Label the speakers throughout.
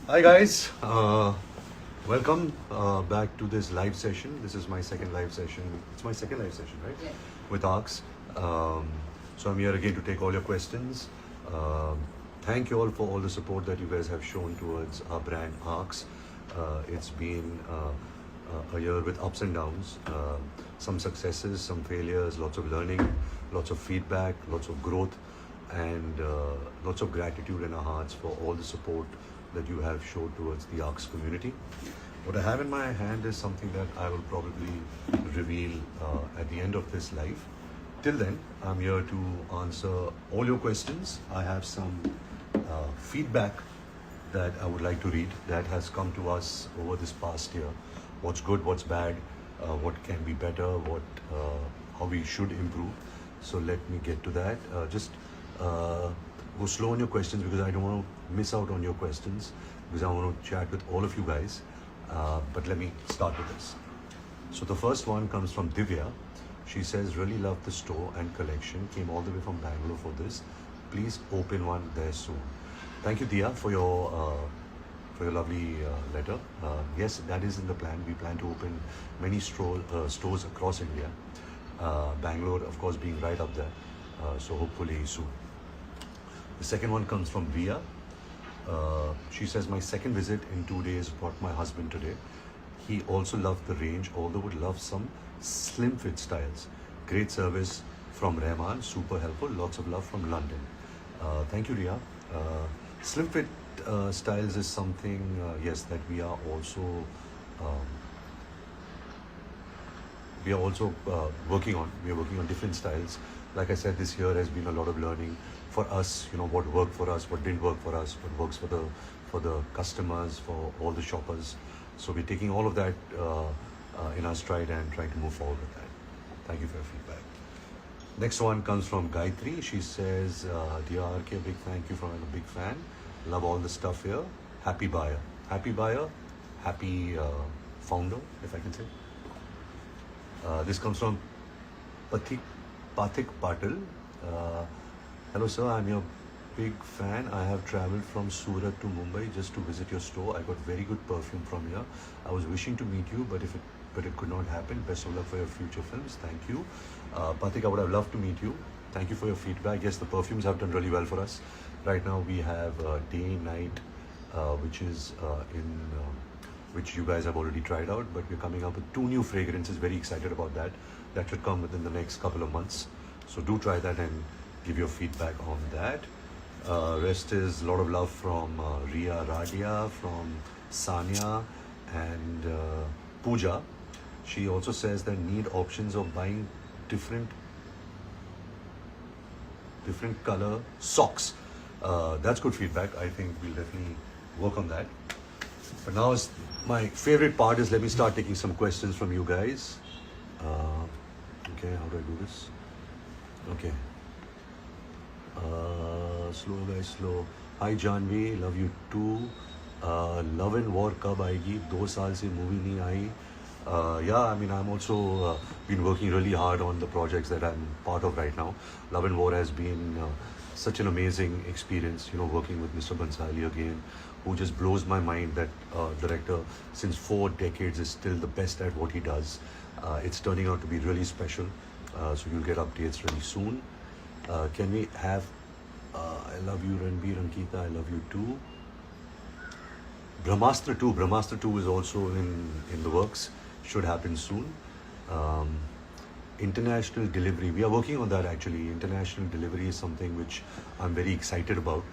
Speaker 1: Hi guys, welcome back to this live session. This is my second live session. It's my second live session, right?
Speaker 2: Yes.
Speaker 1: With ARCS. So I'm here again to take all your questions. Thank you all for all the support that you guys have shown towards our brand ARCS. It's been a year with ups and downs, some successes, some failures, lots of learning, lots of feedback, lots of growth, and lots of gratitude in our hearts for all the support that you have showed towards the ARCS community. What I have in my hand is something that I will probably reveal at the end of this live. Till then, I'm here to answer all your questions. I have some feedback that I would like to read that has come to us over this past year. What's good, what's bad, what can be better, how we should improve. So let me get to that. Just go slow on your questions because I don't want to miss out on your questions because I want to chat with all of you guys. But let me start with this. So the first one comes from Divya. She says, really love the store and collection. Came all the way from Bangalore for this. Please open one there soon. Thank you, Dia, for your lovely letter. Yes, that is in the plan. We plan to open many stores across India. Bangalore, of course, being right up there. So hopefully soon. The second one comes from Ria. She says, my second visit in 2 days brought my husband today. He also loved the range, although would love some slim fit styles. Great service from Rahman, super helpful. Lots of love from London. Thank you, Ria. Slim fit styles is something, yes, that we are also working on. We are working on different styles. Like I said, this year has been a lot of learning for us. You know, what worked for us, what didn't work for us, what works for the customers, for all the shoppers. So we're taking all of that in our stride and trying to move forward with that. Thank you for your feedback. Next one comes from Gayatri. She says, dear RK, big thank you from a big fan. Love all the stuff here. Happy buyer. Happy buyer. Happy founder, if I can say. This comes from Pathik Patil. Hello sir, I'm your big fan. I have traveled from Surat to Mumbai just to visit your store. I got very good perfume from here. I was wishing to meet you, but it could not happen. Best of luck for your future films. Thank you. Pathik, I would have loved to meet you. Thank you for your feedback. Yes, the perfumes have done really well for us. Right now we have Day Night, which is which you guys have already tried out, but we're coming up with 2 new fragrances. Very excited about that. That should come within the next couple of months. So do try that and give your feedback on that. Rest is a lot of love from Ria Radia, from Sanya, and Pooja. She also says that need options of buying different color socks. That's good feedback. I think we'll definitely work on that. But now my favorite part is, let me start taking some questions from you guys. Okay, how do I do this? Okay. Slow guys, slow. Hi Janvi, love you too. Love and War कब आएगी? 2 साल से movie नहीं आई. Yeah, I mean, I'm also been working really hard on the projects that I'm part of right now. Love and War has been such an amazing experience, you know, working with Mr. Bansali again, who just blows my mind that director since 4 decades is still the best at what he does. It's turning out to be really special. So you'll get updates really soon. Can we have I love you Ranbir, Ankita, I love you too. Brahmastra 2. Brahmastra 2 is also in the works. Should happen soon. International delivery. We are working on that actually. International delivery is something which I'm very excited about.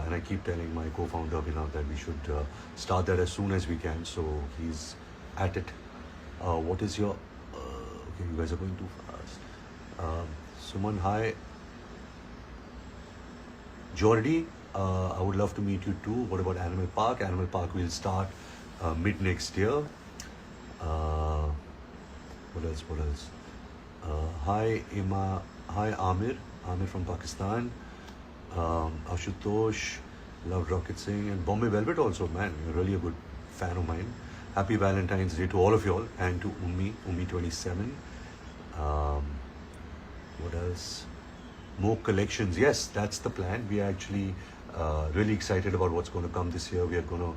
Speaker 1: And I keep telling my co-founder Abhinav that we should start that as soon as we can. So he's at it. What is your... okay, you guys are going too fast. Suman, hi. Jordi, I would love to meet you too. What about Animal Park? Animal Park will start mid next year. What else? Hi Ima. Hi Amir. Amir from Pakistan. Ashutosh, love Rocket Singh, and Bombay Velvet also. Man, you're really a good fan of mine. Happy Valentine's Day to all of y'all and to Ummi 27. What else? More collections. Yes, that's the plan. We are actually Really excited about what's going to come this year. We are going to.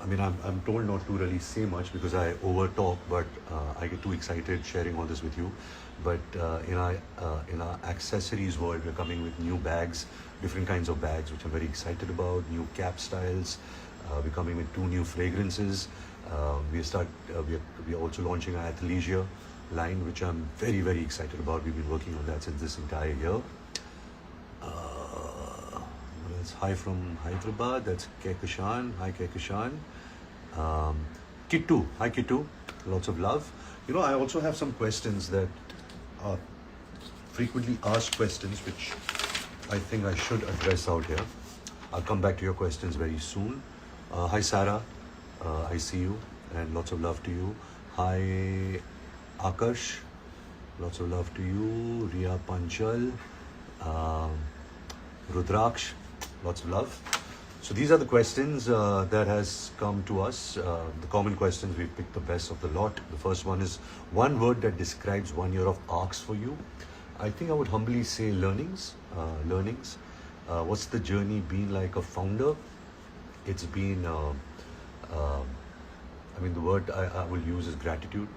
Speaker 1: I mean, I'm told not to really say much because I over talk, but I get too excited sharing all this with you. But in our accessories world, we're coming with new bags, different kinds of bags, which I'm very excited about. New cap styles. We're coming with 2 new fragrances. We are also launching our athleisure line, which I'm very, very excited about. We've been working on that since this entire year. That's hi from Hyderabad. That's Kehkashan. Hi, Kehkashan. Kittu. Hi, Kittu. Lots of love. You know, I also have some questions that are frequently asked questions, which I think I should address out here. I'll come back to your questions very soon. Hi, Sarah. I see you, and lots of love to you. Hi, Akash. Lots of love to you. Ria Panchal. Rudraksh. Lots of love. So these are the questions that has come to us. The common questions, we've picked the best of the lot. The first one is one word that describes 1 year of ARCS for you. I think I would humbly say learnings. Learnings. What's the journey been like a founder? It's been, I mean, the word I will use is gratitude,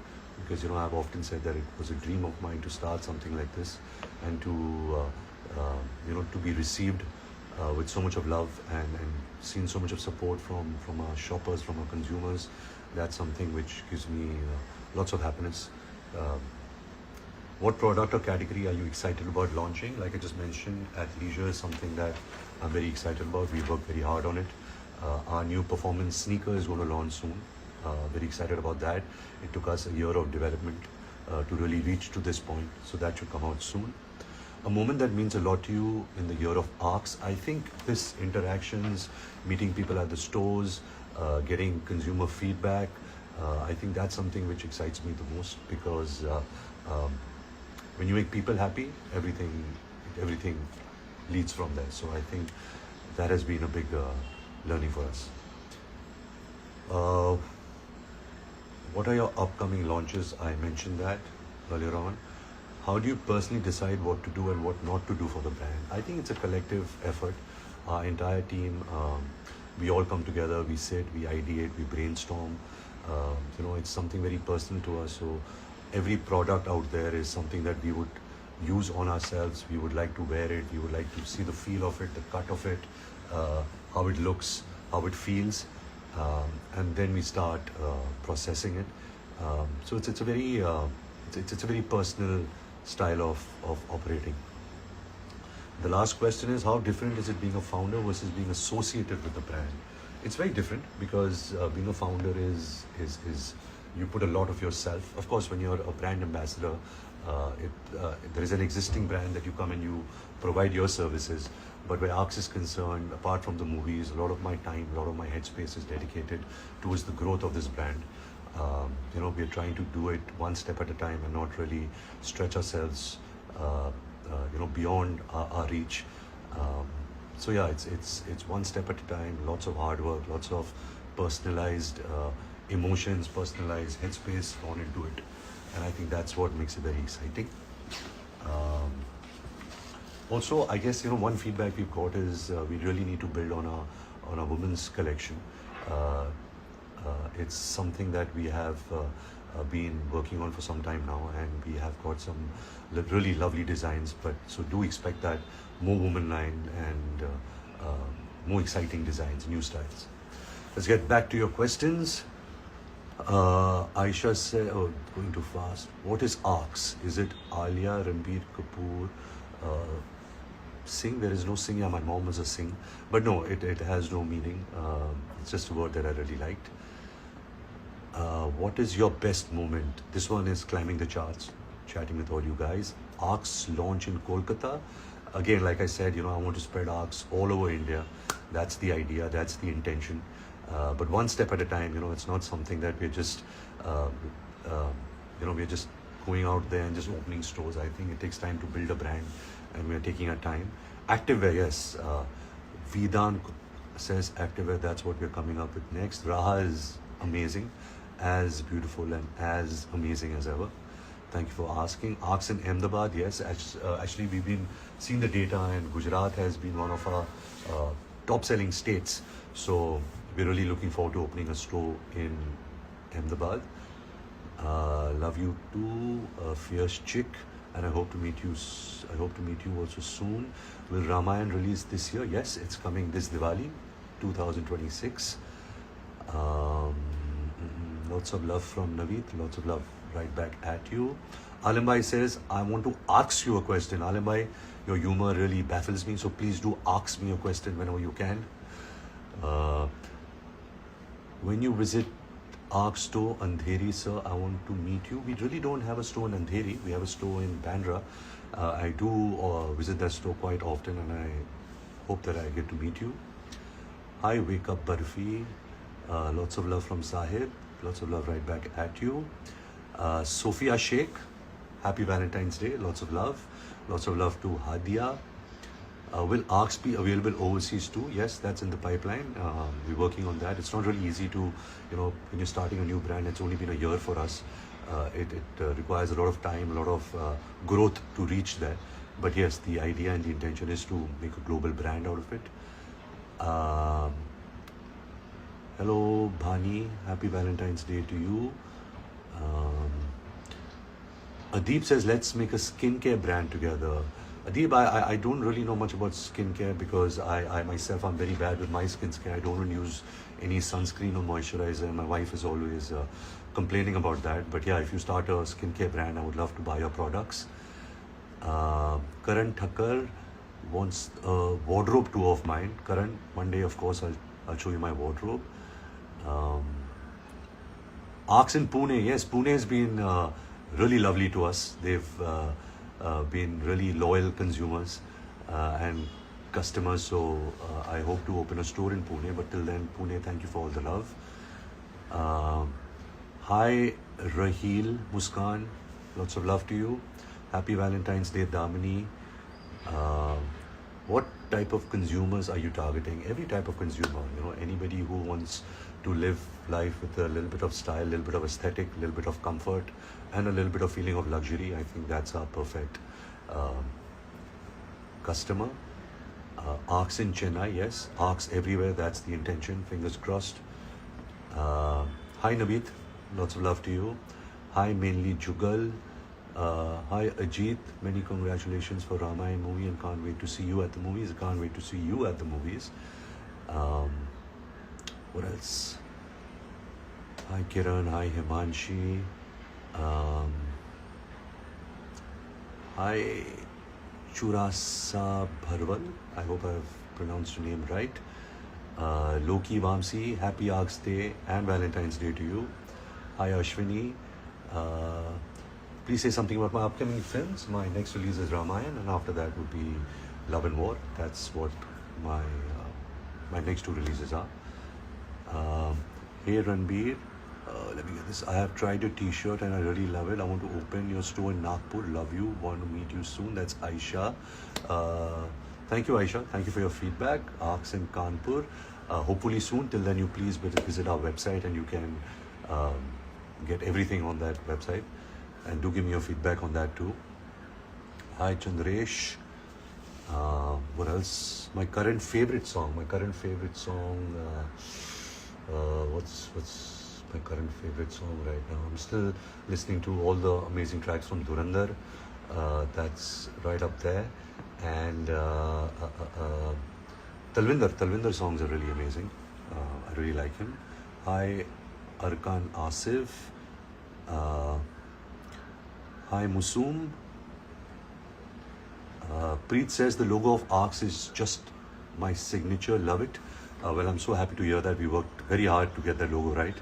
Speaker 1: because, you know, I've often said that it was a dream of mine to start something like this and to, you know, to be received with so much of love and seen so much of support from our shoppers, from our consumers. That's something which gives me lots of happiness. What product or category are you excited about launching? Like I just mentioned, athleisure is something that I'm very excited about. We worked very hard on it. Our new performance sneaker is going to launch soon. Very excited about that. It took us a year of development to really reach to this point, so that should come out soon. A moment that means a lot to you in the year of ARCS. I think this interactions, meeting people at the stores, getting consumer feedback, I think that's something which excites me the most, because when you make people happy, everything leads from there. So I think that has been a big learning for us. What are your upcoming launches? I mentioned that earlier on. How do you personally decide what to do and what not to do for the brand? I think it's a collective effort. Our entire team, we all come together, we sit, we ideate, we brainstorm. You know, it's something very personal to us. So every product out there is something that we would use on ourselves. We would like to wear it. We would like to see the feel of it, the cut of it, how it looks, how it feels. And then we start processing it. So it's a very personal style of operating. The last question is, how different is it being a founder versus being associated with the brand? It's very different, because being a founder is you put a lot of yourself. Of course, when you're a brand ambassador, there is an existing brand that you come and you provide your services. But where ARCS is concerned, apart from the movies, a lot of my time, a lot of my headspace is dedicated towards the growth of this brand. You know, we are trying to do it one step at a time and not really stretch ourselves, you know, beyond our reach. So yeah, it's one step at a time. Lots of hard work, lots of personalized emotions, personalized headspace gone into it, and I think that's what makes it very exciting. Also, I guess, you know, one feedback we've got is we really need to build on our women's collection. It's something that we have been working on for some time now, and we have got some really lovely designs. But so do expect that more woman line and more exciting designs, new styles. Let's get back to your questions. Aisha said, oh, going too fast. What is ARCS? Is it Alia, Ranbir Kapoor, Singh? There is no Singh. Yeah, my mom was a Singh. But no, it has no meaning. It's just a word that I really liked. What is your best moment? This one is climbing the charts, chatting with all you guys. ARCS launch in Kolkata. Again, like I said, you know, I want to spread ARCS all over India. That's the idea, that's the intention. But one step at a time, you know, it's not something that we're just, you know, we're just going out there and just opening stores. I think it takes time to build a brand, and we're taking our time. Activewear, yes. Vedant says activewear, that's what we're coming up with next. Raha is amazing, as beautiful and as amazing as ever. Thank you for asking. Arcs in Ahmedabad, yes. Actually, we've been seeing the data, and Gujarat has been one of our top-selling states. So we're really looking forward to opening a store in Ahmedabad. Love you too, fierce chick, and I hope to meet you. I hope to meet you also soon. Will Ramayan release this year? Yes, it's coming this Diwali, 2026. Lots of love from Naveed. Lots of love right back at you. Alimbai says, I want to ask you a question. Alimbai, your humor really baffles me, so please do ask me a question whenever you can. When you visit Arc store Andheri, sir, I want to meet you. We really don't have a store in Andheri. We have a store in Bandra. I do visit that store quite often, and I hope that I get to meet you. Hi, Wake Up Barfi. Lots of love from Sahib. Lots of love right back at you. Sophia Sheikh, happy Valentine's Day. Lots of love. Lots of love to Hadia. Will ARCs be available overseas too? Yes, that's in the pipeline. We're working on that. It's not really easy to, when you're starting a new brand, it's only been a year for us. It requires a lot of time, a lot of growth to reach there. But yes, the idea and the intention is to make a global brand out of it. Hello, Bhani. Happy Valentine's Day to you. Adeep says, let's make a skincare brand together. Adeep, I don't really know much about skincare because I myself, I'm very bad with my skincare. I don't use any sunscreen or moisturizer. My wife is always complaining about that. But yeah, if you start a skincare brand, I would love to buy your products. Karan Thakkar wants a wardrobe tour of mine. Karan, one day, of course, I'll show you my wardrobe. Arcs in Pune. Yes, Pune has been really lovely to us. They've been really loyal consumers and customers. So I hope to open a store in Pune. But till then, Pune, thank you for all the love. Hi, Raheel Muskan. Lots of love to you. Happy Valentine's Day, Damini. What type of consumers are you targeting? Every type of consumer. Anybody who wants to live life with a little bit of style, a little bit of aesthetic, a little bit of comfort, and a little bit of feeling of luxury. I think that's our perfect customer. Arcs in Chennai, yes. Arcs everywhere, that's the intention. Fingers crossed. Hi, Naveed. Lots of love to you. Hi, mainly Jugal. Hi, Ajit. Many congratulations for Ramayan movie and can't wait to see you at the movies. Can't wait to see you at the movies. What else? Hi, Kiran. Hi, Himanshi. Hi, Churasa Bharwal. I hope I've pronounced your name right. Loki Vamsi. Happy Arcs Day and Valentine's Day to you. Hi, Ashwini. Please say something about my upcoming films. My next release is Ramayan, and after that would be Love and War. That's what my next two releases are. Hey Ranbir, let me get this. I have tried your t-shirt and I really love it. I want to open your store in Nagpur. Love you. Want to meet you soon. That's Aisha. Thank you, Aisha. Thank you for your feedback. Arcs in Kanpur. Hopefully soon. Till then, you please visit our website and you can get everything on that website. And do give me your feedback on that too. Hi, Chandresh. What else? My current favorite song. What's my current favorite song right now? I'm still listening to all the amazing tracks from Dhurandhar. That's right up there. And Talvinder songs are really amazing. I really like him. Hi, Arkan Asif. Hi, Musum. Preet says the logo of Arcs is just my signature. Love it. Well, I'm so happy to hear that. We worked very hard to get that logo right.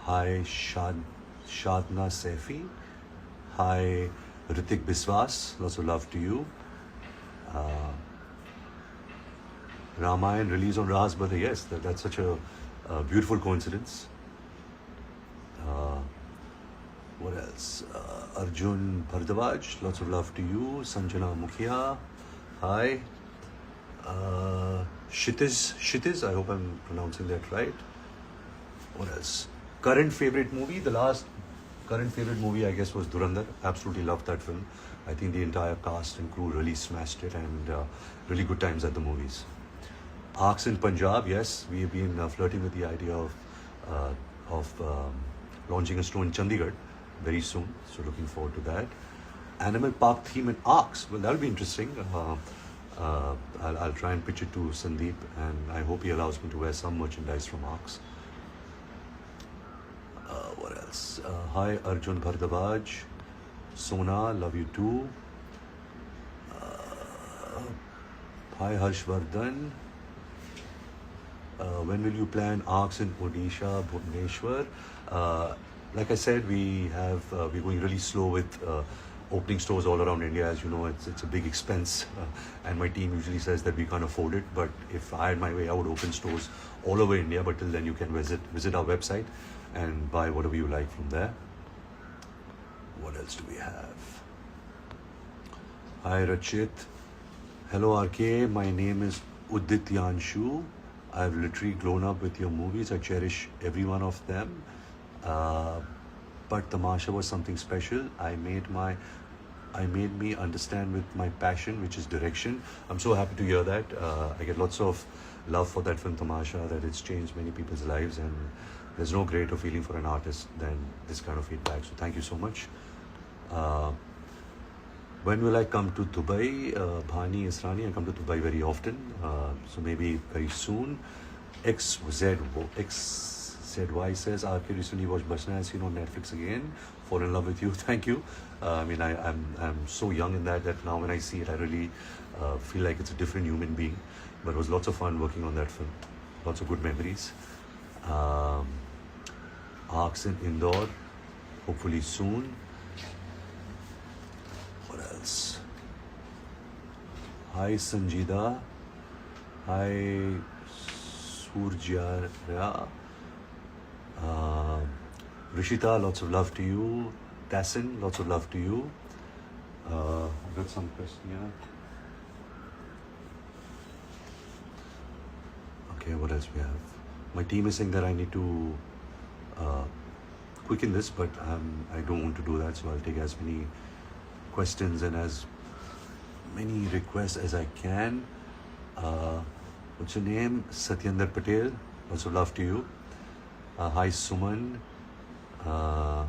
Speaker 1: Hi, Shadna Saifi. Hi, Ritik Biswas. Lots of love to you. Ramayan release on Ra's birthday. Yes, that's such a beautiful coincidence. What else? Arjun Bhardwaj, lots of love to you. Sanjana Mukhia, hi. Kshitiz, I hope I'm pronouncing that right. What else? Current favorite movie, the last Current favorite movie, I guess, was Durandar. Absolutely loved that film. I think the entire cast and crew really smashed it, and really good times at the movies. Arcs in Punjab, yes, we have been flirting with the idea of launching a store in Chandigarh very soon. So looking forward to that. Animal Park theme in Arcs. Well, that'll be interesting. I'll try and pitch it to Sandeep, and I hope he allows me to wear some merchandise from Arcs. What else? Hi, Arjun Bhardwaj. Sona, love you too. Hi, Harshvardhan. When will you plan arcs in Odisha, Bhubaneswar? Like I said, we're going really slow with opening stores all around India. As you know, it's a big expense, and my team usually says that we can't afford it. But if I had my way, I would open stores all over India. But till then, you can visit our website and buy whatever you like from there. What else do we have? Hi, Rachit. Hello, RK. My name is Udit Yanshu. I've literally grown up with your movies. I cherish every one of them. But Tamasha was something special. I made me understand with my passion, which is direction. I'm so happy to hear that. I get lots of love for that film Tamasha, that it's changed many people's lives, and there's no greater feeling for an artist than this kind of feedback. So thank you so much. When will I come to Dubai? Bhani Israni, I come to Dubai very often. So maybe very soon. XZY says, RK recently watched Bachna Hai Seen on Netflix again. Fall in love with you. Thank you. I'm so young in that now when I see it, I really feel like it's a different human being. But it was lots of fun working on that film. Lots of good memories. Arcs in Indore, hopefully soon. What else? Hi Sanjida. Hi Surjara. Rishita, lots of love to you. Tassin, lots of love to you. I've got some question here. Okay, what else we have? My team is saying that I need to quicken this, but I don't want to do that, so I'll take as many questions and as many requests as I can. What's your name? Satyendra Patel. Lots of love to you. Hi Suman. A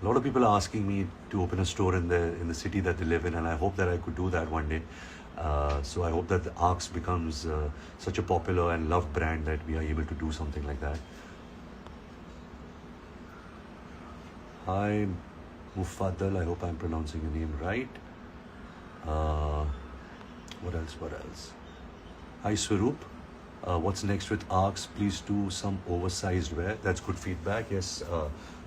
Speaker 1: lot of people are asking me to open a store in the city that they live in, and I hope that I could do that one day. So I hope that the Arcs becomes such a popular and loved brand that we are able to do something like that. Hi Mufaddal, I hope I'm pronouncing your name right. What else? Hi Swaroop. What's next with Arcs? Please do some oversized wear. That's good feedback. Yes,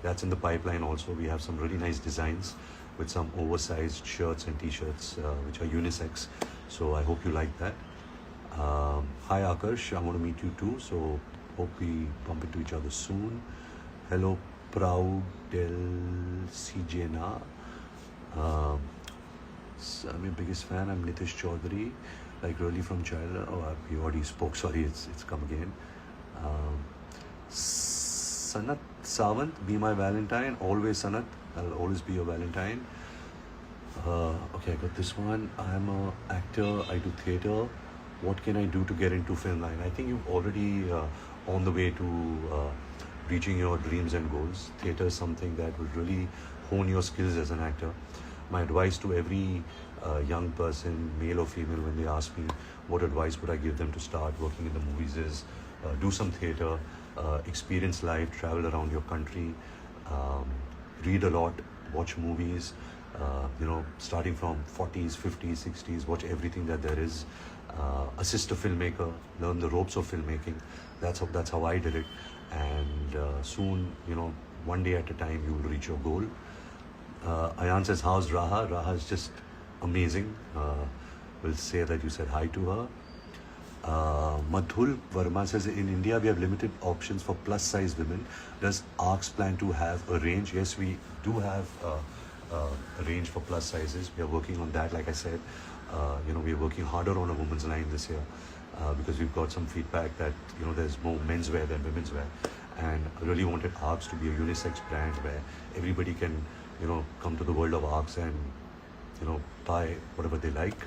Speaker 1: that's in the pipeline also. We have some really nice designs with some oversized shirts and t-shirts which are unisex. So I hope you like that. Hi Akash, I want to meet you too. So hope we bump into each other soon. Hello Proud Del Sijena. I'm your biggest fan. I'm Nitish Chaudhary. Like really from childhood. Oh, we already spoke. Sorry, it's come again. Sanat Sawant, be my Valentine. Always Sanat. I'll always be your Valentine. Okay, I got this one. I'm an actor. I do theatre. What can I do to get into film line? I think you're already on the way to reaching your dreams and goals. Theatre is something that will really hone your skills as an actor. My advice to every young person, male or female, when they ask me what advice would I give them to start working in the movies is do some theatre, experience life, travel around your country, read a lot, watch movies, starting from 40s, 50s, 60s, watch everything that there is, assist a filmmaker, learn the ropes of filmmaking. That's how I did it. And soon, one day at a time, you will reach your goal. Ayan says, how's Raha? Raha is just amazing. We'll say that you said hi to her. Madhul Verma says, in India, we have limited options for plus size women. Does Arcs plan to have a range? Yes, we do have a range for plus sizes. We are working on that. Like I said, we are working harder on a woman's line this year because we've got some feedback that, there's more men's wear than women's wear. and I really wanted Arcs to be a unisex brand where everybody can, come to the world of Arcs and, buy whatever they like.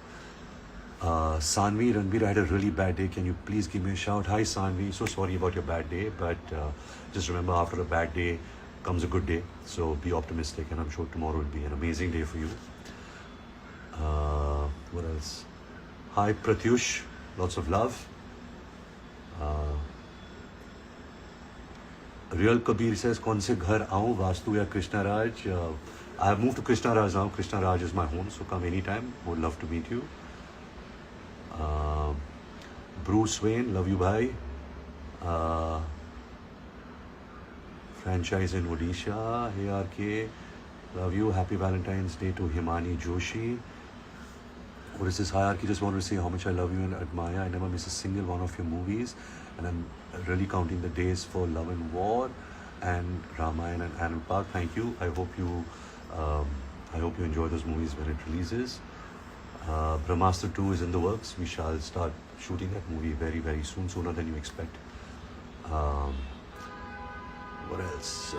Speaker 1: Sanvi, Ranbir, I had a really bad day. Can you please give me a shout? Hi, Sanvi. So sorry about your bad day, but just remember, after a bad day comes a good day. So be optimistic, and I'm sure tomorrow will be an amazing day for you. What else? Hi, Pratyush. Lots of love. Real Kabir says, कौन से घर आऊँ, वास्तु या Krishna Raj? I have moved to Krishna Raj now. Krishna Raj is my home, so come anytime. Would love to meet you. Bruce Wayne, love you, bhai. Franchise in Odisha, hey RK, love you. Happy Valentine's Day to Himani Joshi. What is this? Hi RK, just want to say how much I love you and admire. I never miss a single one of your movies, and I'm really counting the days for Love and War and Ramayana and Anand Park. Thank you. I hope you enjoy those movies when it releases. Brahmastra 2 is in the works. We shall start shooting that movie very, very soon, sooner than you expect. What else?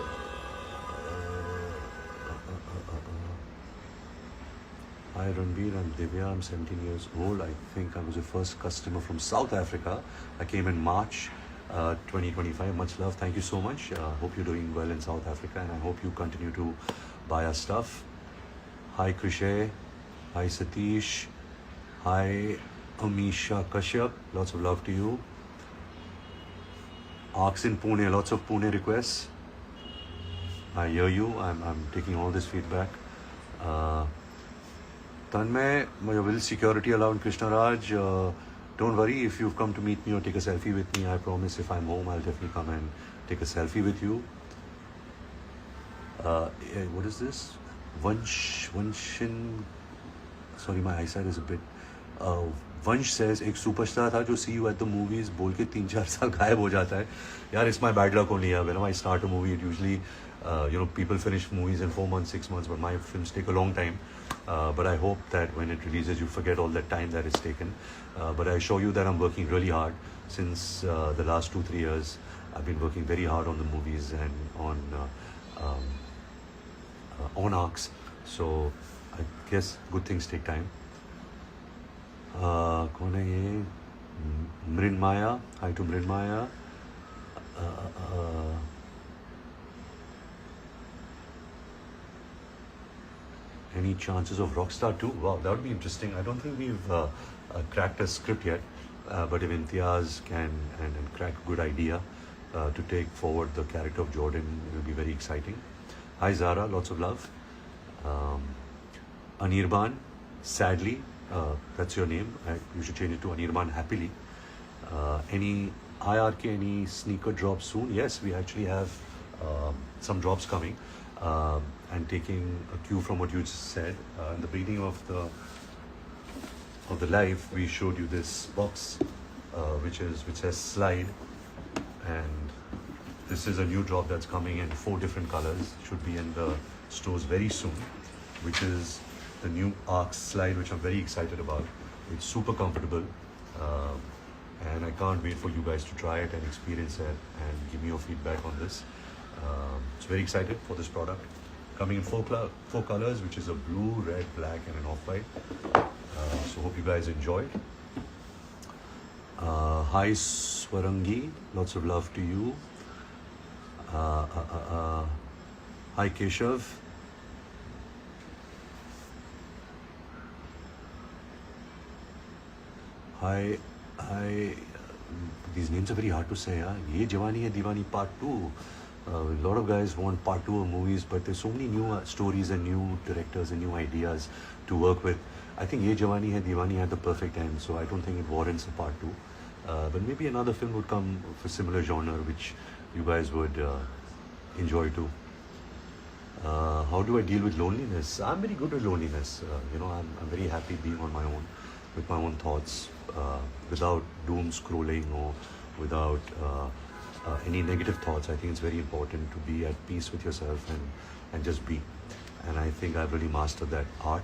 Speaker 1: Hi Ranbir, I'm Divya, I'm 17 years old. I think I was your first customer from South Africa. I came in March 2025. Much love, thank you so much. Hope you're doing well in South Africa, and I hope you continue to buy our stuff. Hi Krishay, hi Satish, hi Amisha Kashyap, lots of love to you. Arcs in Pune, lots of Pune requests. I hear you, I'm taking all this feedback. Tanmay, will security allow in Krishna Raj? Don't worry, if you've come to meet me or take a selfie with me, I promise if I'm home, I'll definitely come and take a selfie with you. What is this? Vanshin. Sorry, my eyesight is a bit. Vansh says, एक superstar था जो see you at the movies बोल के 3-4 साल गायब हो जाता है. यार, it's my bad luck only. Whenever I start a movie, it usually, people finish movies in 4 months, 6 months, but my films take a long time. But I hope that when it releases, you forget all that time that it's taken. But I assure you that I'm working really hard. Since the last 2-3 years, I've been working very hard on the movies and on Arcs. So I guess good things take time. कौन है ये? Mrinmaya. Hi to Mrinmaya. Any chances of Rockstar 2? Wow, that would be interesting. I don't think we've cracked a script yet, but if Imtiaz can and crack a good idea to take forward the character of Jordan, it will be very exciting. Hi Zara, lots of love. Anirban, sadly, that's your name. You should change it to Anirban happily. Any IRK, any sneaker drops soon? Yes, we actually have some drops coming. And taking a cue from what you just said, in the beginning of the live, we showed you this box, which says Slide, and this is a new drop that's coming in 4 different colors. Should be in the stores very soon, which is the new Arcs Slide, which I'm very excited about. It's super comfortable, and I can't wait for you guys to try it and experience it and give me your feedback on this. So very excited for this product. Coming in 4 colors, which is a blue, red, black, and an off-white. So hope you guys enjoyed. Hi Swarangi, lots of love to you. Hi Keshav. Hi. These names are very hard to say. Ye Jawani Hai Diwani Part 2. A lot of guys want part 2 of movies, but there's so many new stories and new directors and new ideas to work with. I think Ye Jawani Hai Diwani had the perfect end, so I don't think it warrants a part 2. But maybe another film would come for similar genre, which you guys would enjoy too. How do I deal with loneliness? I'm very good with loneliness. I'm very happy being on my own, with my own thoughts, without doom scrolling or without any negative thoughts. I think it's very important to be at peace with yourself and just be. And I think I've really mastered that art.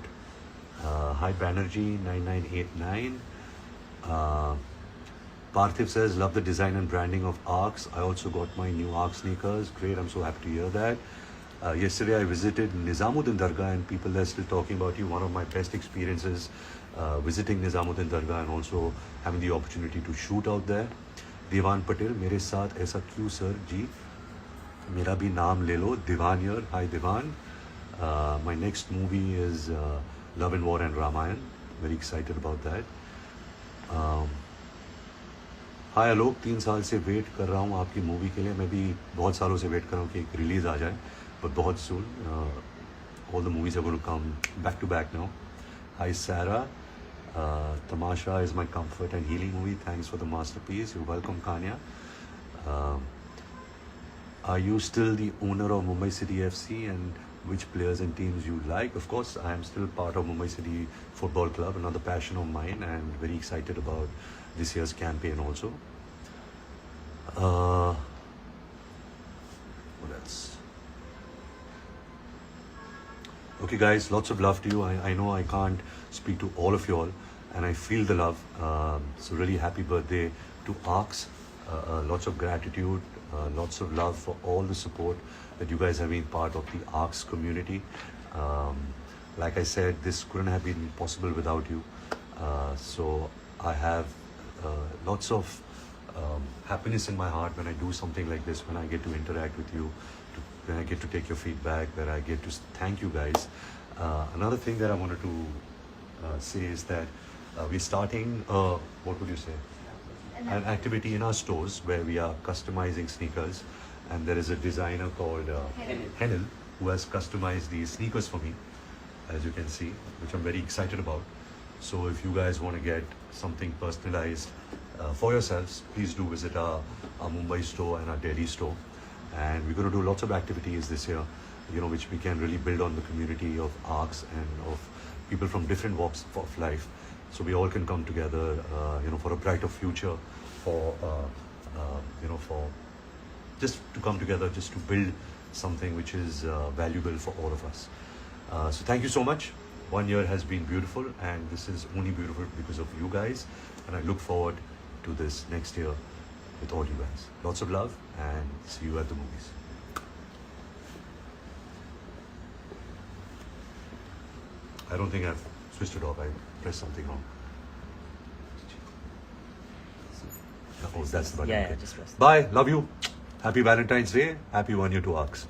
Speaker 1: Hi Banerjee 9989. Parthiv says, love the design and branding of Arcs. I also got my new Arc sneakers. Great, I'm so happy to hear that. Yesterday I visited Nizamuddin Dargah and people are still talking about you. One of my best experiences visiting Nizamuddin Dargah and also having the opportunity to shoot out there. Divan Patel, मेरे साथ ऐसा क्यों sir जी? मेरा भी नाम ले लो. Divan here. Hi Divan. My next movie is Love and War and Ramayan. Very excited about that. हाय आलोक, 3 साल से वेट कर रहा हूँ आपकी मूवी के लिए. मैं भी बहुत सालों से वेट कर रहा हूँ कि एक रिलीज़ आ जाए, बट बहुत soon. All the movies are going to come back to back now. Hi Sara, Tamasha is my comfort and healing movie. Thanks for the masterpiece. You're welcome, Kanya. Are you still the owner of Mumbai City FC and which players and teams you like? Of course, I am still part of Mumbai City Football Club, another passion of mine, and very excited about this year's campaign also. What else? Okay guys, lots of love to you. I know I can't speak to all of you all and I feel the love. So really happy birthday to Arcs. Lots of gratitude, lots of love for all the support that you guys have been part of the Arcs community. Like I said, this couldn't have been possible without you. So I have lots of happiness in my heart when I do something like this, when I get to interact with you, when I get to take your feedback, when I get to thank you guys. Another thing that I wanted to say is that we're starting, what would you say? An activity in our stores where we are customizing sneakers, and there is a designer called Henil who has customized these sneakers for me, as you can see, which I'm very excited about. So if you guys want to get something personalized for yourselves, please do visit our Mumbai store and our Delhi store. And we're going to do lots of activities this year, which we can really build on the community of Arcs and of people from different walks of life. So we all can come together, for a brighter future, for just to come together, just to build something which is valuable for all of us. So thank you so much. 1 year has been beautiful, and this is only beautiful because of you guys. And I look forward to this next year with all you guys. Lots of love, and see you at the movies. I don't think I've switched it off. I pressed something wrong. Oh, that's the button.
Speaker 2: Yeah,
Speaker 1: Okay.
Speaker 2: just press.
Speaker 1: Bye. Love you. Happy Valentine's Day. Happy 1 year to Arcs.